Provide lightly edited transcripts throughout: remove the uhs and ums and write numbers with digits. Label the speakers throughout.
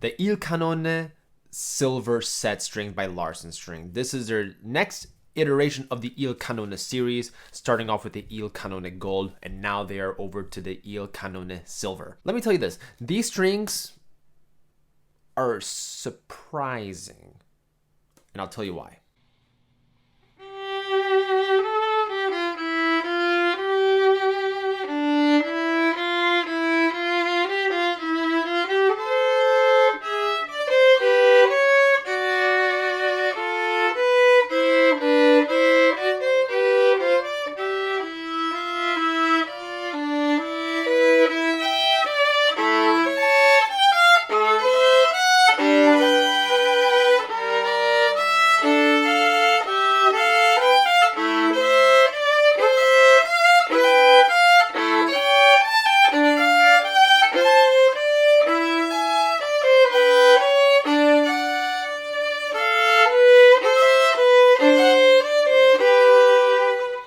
Speaker 1: the Il Cannone silver set string by Larsen string. This is their next iteration of the Il Cannone series, starting off with the Il Cannone gold, and now they are over to the Il Cannone silver. Let me tell you this, these strings are surprising, and I'll tell you why.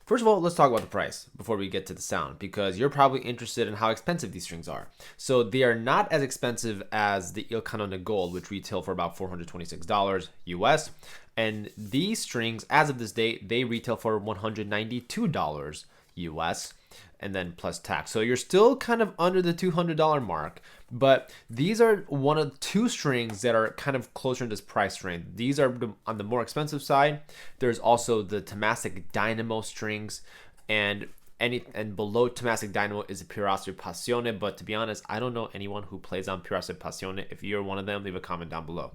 Speaker 1: First of all, let's talk about the price before we get to the sound, because you're probably interested in how expensive these strings are. So they are not as expensive as the Il Cannone Gold, which retail for about $426 US. And these strings, as of this date, they retail for $192 US, and then plus tax. So you're still kind of under the $200 mark, but these are one of two strings that are kind of closer in this price range. These are on the more expensive side. There's also the Tomasic Dynamo strings, and below Tomasic Dynamo is a Pirasse Passione, but to be honest, I don't know anyone who plays on Pirasse Passione. If you're one of them, leave a comment down below.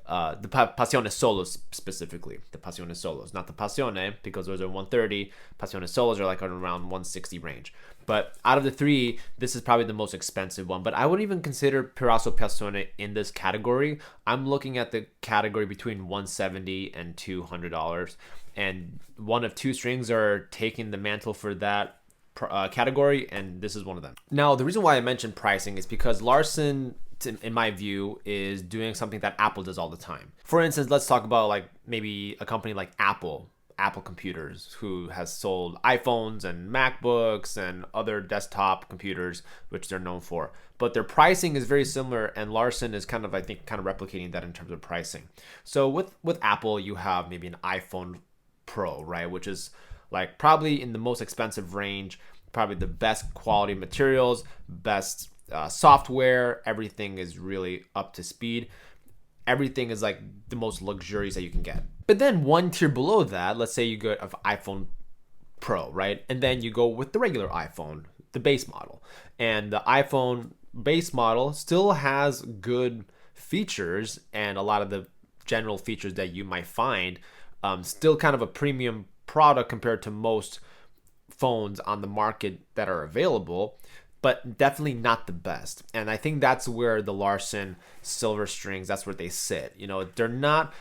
Speaker 1: The Passione Solos specifically, the Passione Solos, not the Passione, because those are 130. Passione Solos are like around 160 range. But out of the three, this is probably the most expensive one. But I wouldn't even consider Pirasse Passione in this category. I'm looking at the category between $170 and $200. And one of two strings are taking the mantle for that category, and this is one of them. Now, the reason why I mentioned pricing is because Larsen, in my view, is doing something that Apple does all the time. For instance, let's talk about like maybe a company like Apple Computers, who has sold iPhones and MacBooks and other desktop computers, which they're known for. But their pricing is very similar, and Larsen is kind of, I think, kind of replicating that in terms of pricing. So with Apple, you have maybe an iPhone Pro, right, which is like probably in the most expensive range, probably the best quality materials, best software. Everything is really up to speed. Everything is like the most luxurious that you can get. But then one tier below that, let's say you go of iPhone Pro, right? And then you go with the regular iPhone, the base model. And the iPhone base model still has good features, and a lot of the general features that you might find, still kind of a premium product compared to most phones on the market that are available, but definitely not the best. And I think that's where the Larsen silver strings, that's where they sit. You know, they're not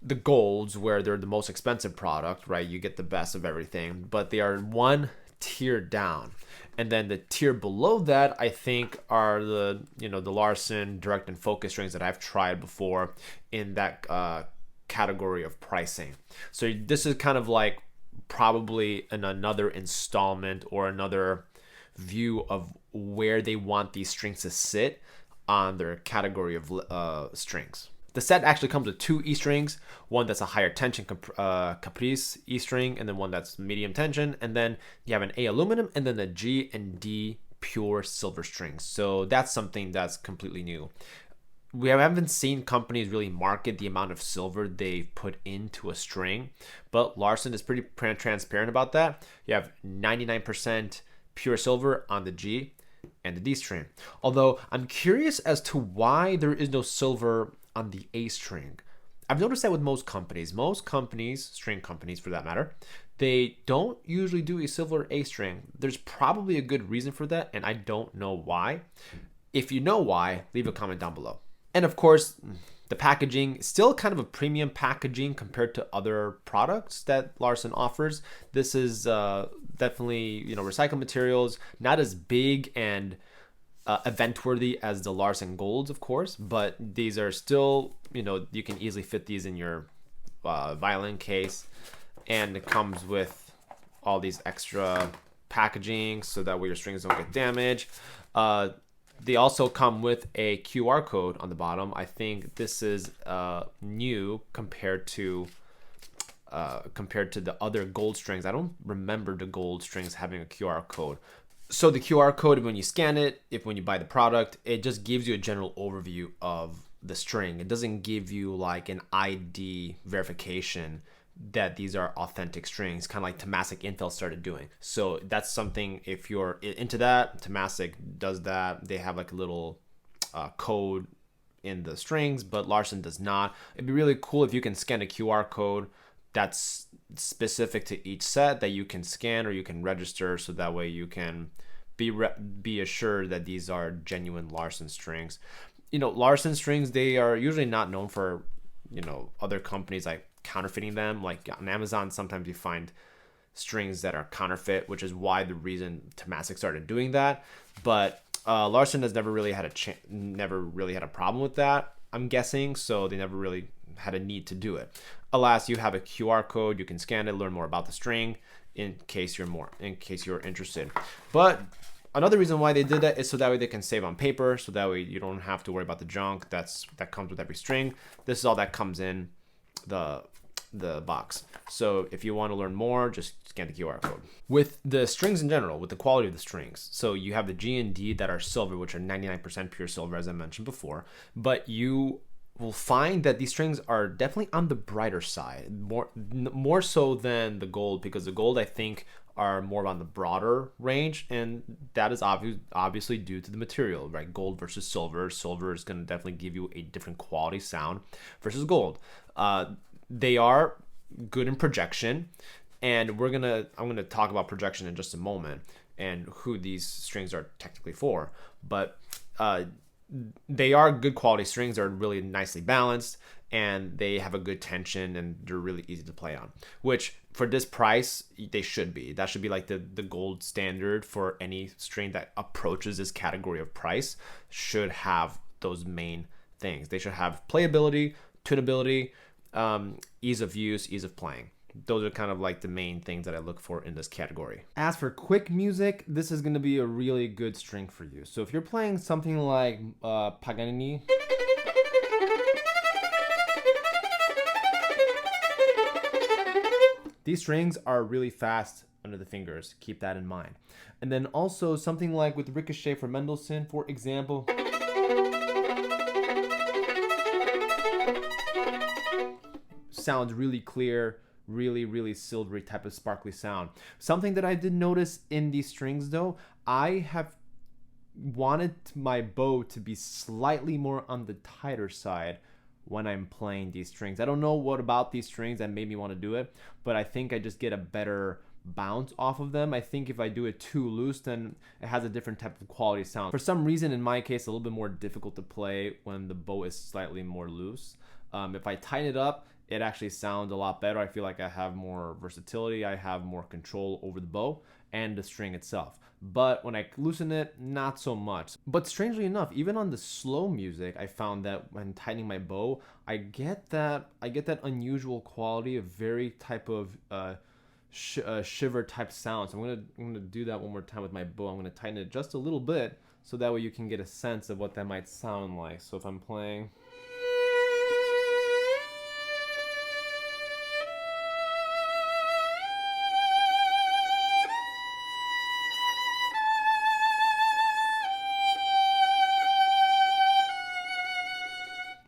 Speaker 1: the golds where they're the most expensive product, right? You get the best of everything, but they are one tier down. And then the tier below that, I think, are the, you know, the Larsen direct and focus strings that I've tried before in that category of pricing. So this is kind of like probably another installment or another view of where they want these strings to sit on their category of strings. The set actually comes with two E strings, one that's a higher tension Caprice E string, and then one that's medium tension, and then you have an A aluminum, and then the G and D pure silver strings. So that's something that's completely new. We haven't seen companies really market the amount of silver they put into a string, but Larsen is pretty transparent about that. You have 99% pure silver on the G and the D string. Although I'm curious as to why there is no silver on the A string. I've noticed that with most companies, string companies for that matter, they don't usually do a silver A string. There's probably a good reason for that, and I don't know why. If you know why, leave a comment down below. And of course, the packaging is still kind of a premium packaging compared to other products that Larsen offers. This is definitely, you know, recycled materials, not as big and event worthy as the Larsen Golds, of course, but these are still, you know, you can easily fit these in your violin case, and it comes with all these extra packaging so that way your strings don't get damaged. They also come with a QR code on the bottom. I think this is new compared to the other gold strings. I don't remember the gold strings having a QR code. So the QR code, when you scan it, when you buy the product, it just gives you a general overview of the string. It doesn't give you like an ID verification that these are authentic strings, kind of like Temasek Intel started doing. So that's something, if you're into that, Temasek does that. They have like a little code in the strings, but Larsen does not. It'd be really cool if you can scan a QR code that's specific to each set that you can scan or you can register, so that way you can be assured that these are genuine Larsen strings. Larsen strings, they are usually not known for, other companies like counterfeiting them. Like on Amazon, sometimes you find strings that are counterfeit, which is why the reason Temasek started doing that. But Larsen has never really had a problem with that, I'm guessing. So they never really had a need to do it. Alas, you have a QR code. You can scan it, learn more about the string in case you're interested. But another reason why they did that is so that way they can save on paper. So that way you don't have to worry about the junk that comes with every string. This is all that comes in the box. So if you want to learn more, just scan the QR code. With the strings in general, with the quality of the strings, so you have the G and D that are silver, which are 99% pure silver, as I mentioned before, but you will find that these strings are definitely on the brighter side, more so than the gold, because the gold, I think, are more on the broader range, and that is obviously due to the material, right? Gold versus silver. Silver is going to definitely give you a different quality sound versus gold. They are good in projection, and I'm gonna talk about projection in just a moment and who these strings are technically for. But they are good quality strings. They're really nicely balanced, and they have a good tension, and they're really easy to play on, which for this price they should be. That should be like the gold standard for any string that approaches this category of price. Should have those main things. They should have playability, tunability, ease of use, ease of playing. Those are kind of like the main things that I look for in this category. As for quick music, this is going to be a really good string for you. So if you're playing something like Paganini, these strings are really fast under the fingers. Keep that in mind. And then also something like with Ricochet for Mendelssohn, for example, sounds really clear, really silvery type of sparkly sound. Something that I did notice in these strings though, I have wanted my bow to be slightly more on the tighter side when I'm playing these strings. I don't know what about these strings that made me want to do it, but I think I just get a better bounce off of them. I think if I do it too loose, then it has a different type of quality sound. For some reason, in my case, a little bit more difficult to play when the bow is slightly more loose. If I tighten it up, it actually sounds a lot better. I feel like I have more versatility. I have more control over the bow and the string itself. But when I loosen it, not so much. But strangely enough, even on the slow music, I found that when tightening my bow, I get that unusual quality, a very type of shiver type sound. So I'm gonna do that one more time with my bow. I'm gonna tighten it just a little bit, so that way you can get a sense of what that might sound like. So if I'm playing,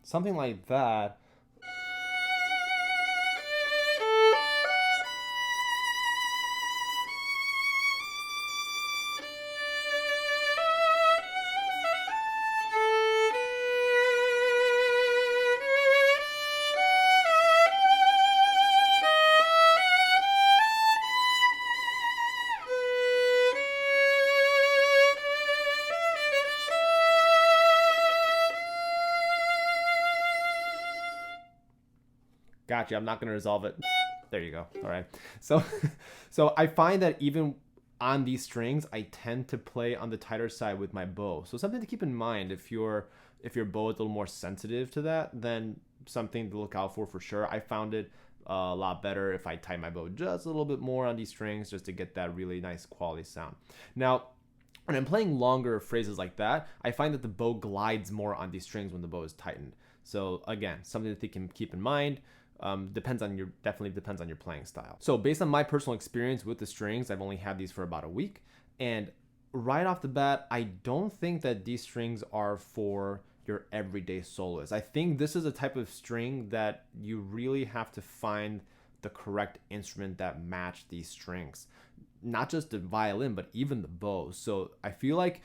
Speaker 1: something like that. Gotcha. I'm not going to resolve it. There you go. All right. So I find that even on these strings, I tend to play on the tighter side with my bow. So something to keep in mind if your bow is a little more sensitive to that, then something to look out for sure. I found it a lot better if I tighten my bow just a little bit more on these strings, just to get that really nice quality sound. Now, When I'm playing longer phrases like that, I find that the bow glides more on these strings when the bow is tightened. So again, something that they can keep in mind. Definitely depends on your playing style. So based on my personal experience with the strings, I've only had these for about a week, and right off the bat, I don't think that these strings are for your everyday soloist. I think this is a type of string that you really have to find the correct instrument that match these strings. Not just the violin, but even the bow. So I feel like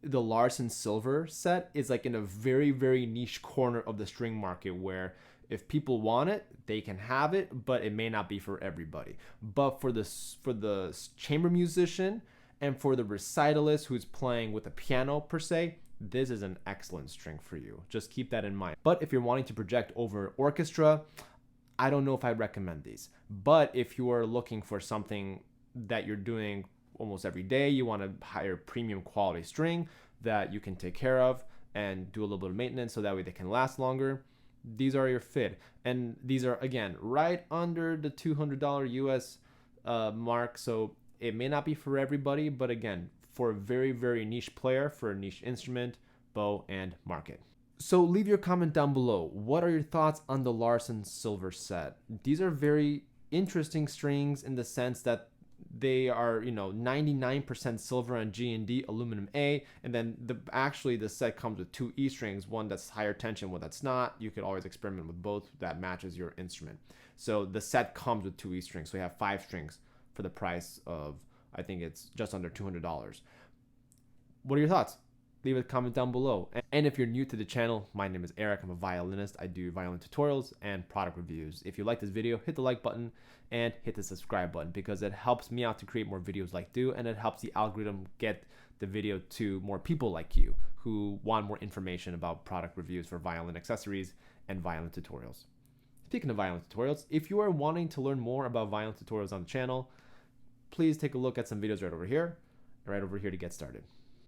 Speaker 1: the Larsen Silver set is like in a very, very niche corner of the string market where if people want it, they can have it, but it may not be for everybody. But for the chamber musician and for the recitalist who's playing with a piano per se, this is an excellent string for you. Just keep that in mind. But if you're wanting to project over orchestra, I don't know if I recommend these. But if you are looking for something that you're doing almost every day, you want to hire premium quality string that you can take care of and do a little bit of maintenance so that way they can last longer, these are your fit. And these are, again, right under the $200 US mark. So it may not be for everybody, but again, for a very, very niche player, for a niche instrument, bow, and market. So leave your comment down below. What are your thoughts on the Larsen Silver set? These are very interesting strings in the sense that they are, 99% silver on G and D, aluminum A, and then the set comes with two E strings, one that's higher tension, one that's not. You could always experiment with both that matches your instrument. So the set comes with two E strings, so you have 5 strings for the price of, I think it's just under $200. What are your thoughts? Leave a comment down below. And if you're new to the channel, my name is Eric. I'm a violinist. I do violin tutorials and product reviews. If you like this video, hit the like button and hit the subscribe button because it helps me out to create more videos like this, and it helps the algorithm get the video to more people like you who want more information about product reviews for violin accessories and violin tutorials. Speaking of violin tutorials, if you are wanting to learn more about violin tutorials on the channel, please take a look at some videos right over here to get started.